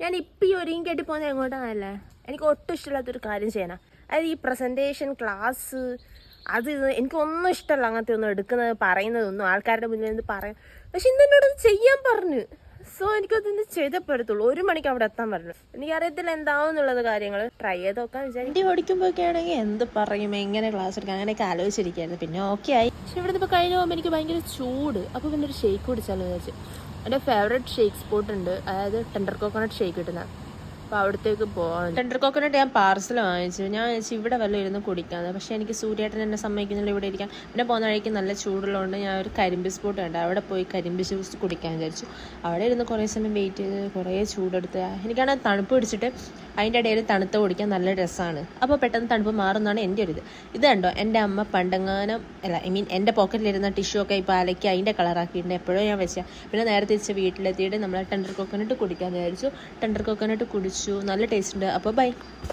ഞാൻ ഇപ്പം ഈ ഒരുങ്ങി കെട്ടി പോകുന്നത് എങ്ങോട്ടാണല്ലേ, എനിക്ക് ഒട്ടും ഇഷ്ടമില്ലാത്തൊരു കാര്യം ചെയ്യാനാ. അതായത് ഈ പ്രസൻറ്റേഷൻ ക്ലാസ് അത് എനിക്കൊന്നും ഇഷ്ടമല്ല. അങ്ങനത്തെ ഒന്നും എടുക്കുന്നത് പറയുന്നതൊന്നും ആൾക്കാരുടെ മുന്നിൽ നിന്ന് പറയാം. പക്ഷെ ഇന്ന് എന്നോടത് ചെയ്യാൻ പറഞ്ഞു. സോ എനിക്കതിന് ചെയ്തപ്പോഴത്തുള്ളൂ. 1 മണിക്ക് അവിടെ എത്താൻ പറഞ്ഞു. എനിക്കറിയത്തില്ല എന്താവുന്നുള്ളത് കാര്യങ്ങൾ. ട്രൈ ചെയ്ത് നോക്കാൻ വിചാരിച്ചു. വണ്ടി ഓടിക്കുമ്പോഴൊക്കെ ആണെങ്കിൽ എന്ത് പറയും, എങ്ങനെ ക്ലാസ് എടുക്കാം, അങ്ങനെയൊക്കെ ആലോചിച്ചിരിക്കുകയായിരുന്നു. പിന്നെ ഓക്കെ ആയി. പക്ഷെ ഇവിടുന്ന് ഇപ്പോൾ കഴിഞ്ഞ് പോകുമ്പോൾ എനിക്ക് ഭയങ്കര ചൂട്. അപ്പോൾ പിന്നെ ഒരു ഷേക്ക് കുടിച്ചാലോ വിചാരിച്ചു. എൻ്റെ ഫേവറേറ്റ് ഷേക്ക് സ്പോട്ട് ഉണ്ട്, അതായത് ടെൻഡർ കോക്കനട്ട് ഷേക്ക് കിട്ടുന്ന. അപ്പോൾ അവിടത്തേക്ക് പോകാൻ. ടെൻഡർ കോക്കനട്ട് ഞാൻ പാർസൽ വാങ്ങിച്ചു. ഞാൻ വിചാരിച്ചു ഇവിടെ വല്ലതും ഇരുന്ന് കുടിക്കാമെന്ന്. പക്ഷേ എനിക്ക് സൂര്യേട്ടൻ എന്നെ സമ്മതിക്കുന്നില്ല ഇവിടെ ഇരിക്കാൻ. പിന്നെ പോകുന്ന വഴിക്ക് നല്ല ചൂടുള്ളതുകൊണ്ട് ഞാൻ ഒരു കരിമ്പ് സ്പോട്ട് കണ്ടു, അവിടെ പോയി കരിമ്പ് ജ്യൂസ് കുടിക്കാൻ വിചാരിച്ചു. അവിടെ ഇരുന്ന് കുറേ സമയം വെയിറ്റ് ചെയ്ത് കുറേ ചൂടെടുത്ത് എനിക്കാണെങ്കിൽ തണുപ്പ് പിടിച്ചിട്ട് അതിൻ്റെ ഇടയിൽ തണുത്ത കുടിക്കാൻ നല്ല രസമാണ്. അപ്പോൾ പെട്ടെന്ന് തണുപ്പ് മാറുന്നതാണ് എൻ്റെ ഒരു ഇത് കണ്ടോ. എൻ്റെ അമ്മ പണ്ടെങ്ങാനും എൻ്റെ പോക്കറ്റിലിരുന്ന ടിഷ്യൂ ഒക്കെ ഇപ്പോൾ അലക്കി അതിൻ്റെ കളറാക്കിയിട്ടുണ്ട്. എപ്പോഴും ഞാൻ വെച്ചാൽ പിന്നെ നേരെ തിരിച്ച് വീട്ടിലെത്തിയിട്ട് നമ്മൾ ടെൻഡർ കോക്കനട്ട് കുടിക്കാൻ വിചാരിച്ചു. ടെൻഡർ കോക്കനട്ട് കുടിച്ചു, നല്ല ടേസ്റ്റ് ഉണ്ട്. അപ്പോൾ ബൈ.